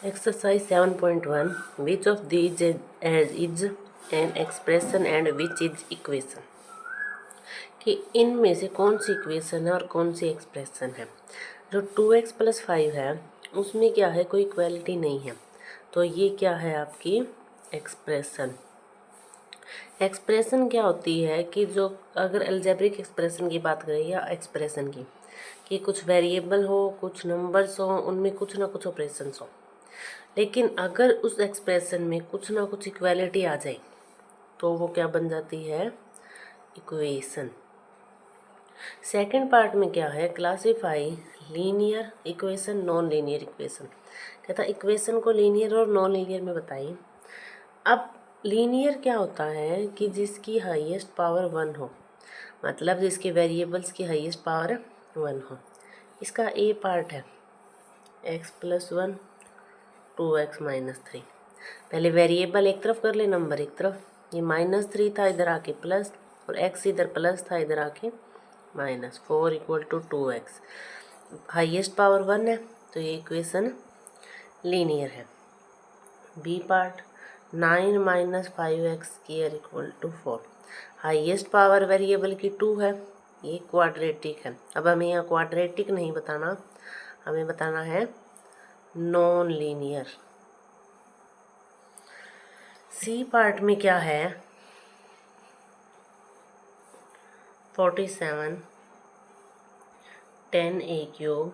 Exercise 7.1. Which of these is an expression and which is equation? कि इनमें से कौन सी इक्वेशन है और कौन सी एक्सप्रेशन है। जो 2x + 5 है उसमें क्या है, कोई इक्वालिटी नहीं है, तो ये क्या है आपकी एक्सप्रेशन। एक्सप्रेशन क्या होती है कि जो अगर अलजेब्रिक एक्सप्रेशन की बात करें या एक्सप्रेशन की, कि कुछ वेरिएबल हो, कुछ नंबर्स हो, उनमें कुछ ना कुछ ऑपरेशंस हो, लेकिन अगर उस एक्सप्रेशन में कुछ ना कुछ इक्वालिटी आ जाए तो वो क्या बन जाती है, इक्वेशन। सेकंड पार्ट में क्या है, classify linear equation non linear equation. कहता इक्वेशन को लीनियर और नॉन लीनियर में बताइए। अब लीनियर क्या होता है कि जिसकी हाईएस्ट पावर 1 हो, मतलब जिसके वेरिएबल्स की हाईएस्ट पावर 1 हो। इसका ए पार्ट है x + 1 2x - 3। पहले वेरिएबल एक तरफ कर ले, नंबर एक तरफ। ये -3 था, इधर आके प्लस, और x इधर प्लस था, इधर आके माइनस। 4 = 2x। हाईएस्ट पावर 1 है तो ये इक्वेशन लीनियर है। B part 9 - 5x² = 4। Highest power variable की 2 है, ये क्वाड्रेटिक है। अब हमें यहाँ क्वाड्रेटिक नहीं बताना, हमें बताना है नॉन लीनियर। सी पार्ट में क्या है, 47 10a³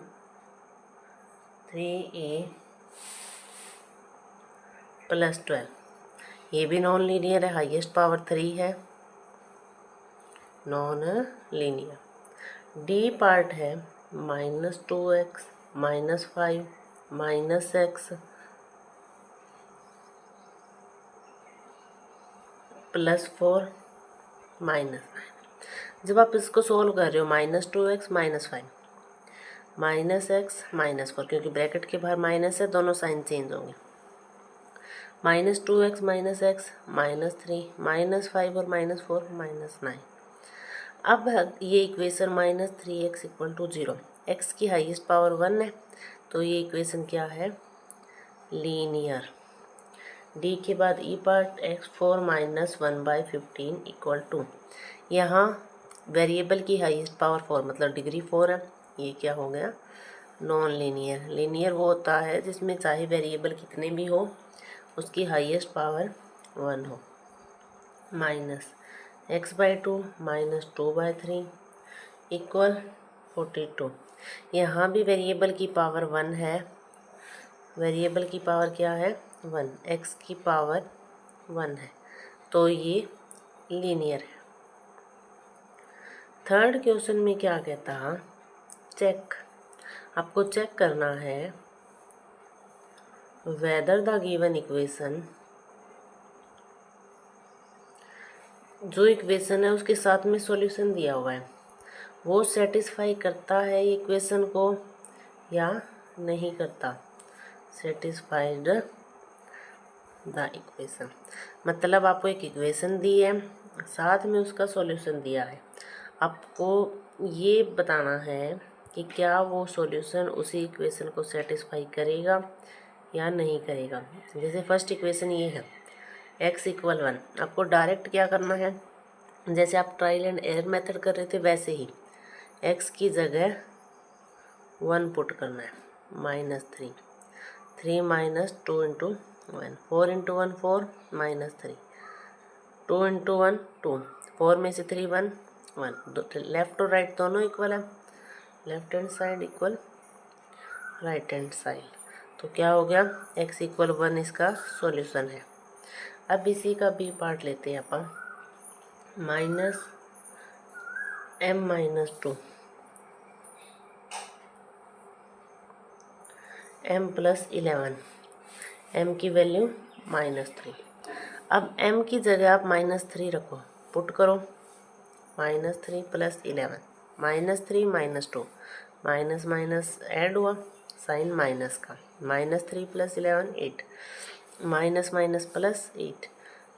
3a + 12। ये भी नॉन लीनियर है, हाईएस्ट पावर 3 है, नॉन लीनियर। डी पार्ट है -2x -5 -x +4 -9। जब आप इसको सोल्व कर रहे हो, -2x -5 -x -4, क्योंकि ब्रैकेट के बाहर माइनस है, दोनों साइन चेंज होंगे। -2x -x -3 -5 और -4 -9। अब ये इक्वेशन -3x = 0। x की हाईएस्ट पावर 1 है तो ये इक्वेशन क्या है, लीनियर। डी के बाद ई पार्ट x4 - 1/15 = 2। यहाँ वेरिएबल की हाईएस्ट पावर 4 मतलब डिग्री 4 है, ये क्या हो गया, नॉन लीनियर। लीनियर वो होता है जिसमें चाहे वेरिएबल कितने भी हो, उसकी हाईएस्ट पावर 1 हो। -x/2 - 2/3 = 42। यहाँ भी वेरिएबल की पावर 1 है, वेरिएबल की पावर क्या है, 1, x की पावर 1 है, तो ये लीनियर है। थर्ड क्वेश्चन में क्या कहता है, चेक। आपको चेक करना है वेदर द गिवन इक्वेशन, जो इक्वेशन है उसके साथ में सॉल्यूशन दिया हुआ है, वो सेटिस्फाई करता है इक्वेशन को या नहीं करता। सेटिस्फाइड द इक्वेशन मतलब आपको एक इक्वेशन दी है, साथ में उसका सॉल्यूशन दिया है। आपको ये बताना है कि क्या वो सॉल्यूशन उसी इक्वेशन को सेटिस्फाई करेगा या नहीं करेगा। जैसे फर्स्ट इक्वेशन ये है x = 1। आपको डायरेक्ट क्या करना है, जैसे आप ट्रायल एंड एरर मेथड कर रहे थे वैसे ही x की जगह 1 पुट करना है, -3 3 - 2 × 1 4 × 1 4 -3 2 × 1 2 4 में से 3 1 1। लेफ्ट और राइट दोनों इक्वल है, left hand side equal right hand side, तो क्या हो गया, x = 1 इसका सॉल्यूशन है। अब इसी का बी पार्ट लेते हैं अपन, -m - 2 m + 11, m की वैल्यू -3। अब m की जगह आप -3 रखो, पुट करो, -3 + 11 -3 - 2 माइनस माइनस ऐड हुआ, साइन माइनस का, -3 + 11 8 माइनस माइनस प्लस 8।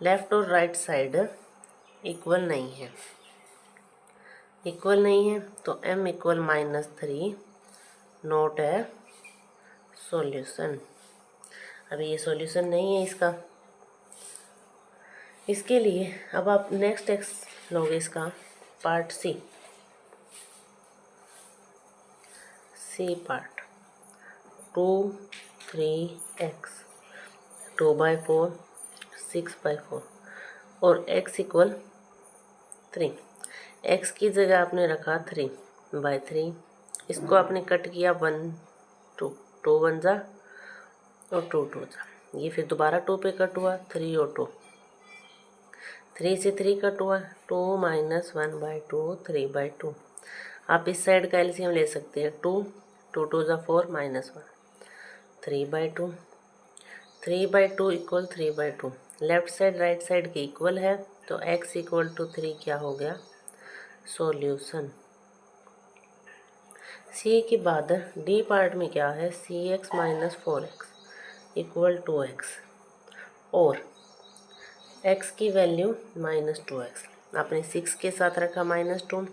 लेफ्ट और राइट साइड इक्वल नहीं है, इक्वल नहीं है तो m = -3 नॉट ए सॉल्यूशन। अभी ये सॉल्यूशन नहीं है इसका। इसके लिए अब आप नेक्स्ट एक्स लोगे इसका पार्ट सी पार्ट 2 3x 2/4 6/4 और x इक्वल 3। x की जगह आपने रखा 3/3। इसको आपने कट किया 1 2 2 1 जा और 2 2 जा। ये फिर दोबारा 2 पे कट हुआ 3 और 2। 3 से 3 कट हुआ 2 - 1/2 3/2। आप इस साइड का एलसीएम ले सकते हैं 2 2 2 जा 4 -1 3/2। 3/2 equal 3/2। Left side right side के इक्वल है तो x इक्वल टू 3 क्या हो गया सॉल्यूशन। सी के बाद डी पार्ट में क्या है cx - 4x इक्वल 2x और x की वैल्यू -2x। आपने 6 के साथ रखा -2,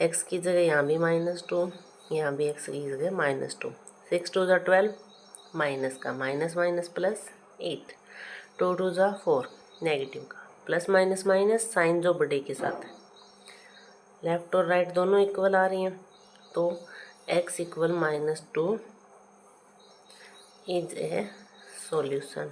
x की जगह यहाँ भी -2, यहाँ भी x की जगह -2। 6 2 जा 12 माइनस का माइनस माइनस प्लस 8 2 2 जा 4 नेगेटिव का प्लस माइनस माइनस साइन जो बड़े के साथ है। लेफ्ट और राइट दोनों इक्वल आ रही हैं तो x equal -2 is a solution.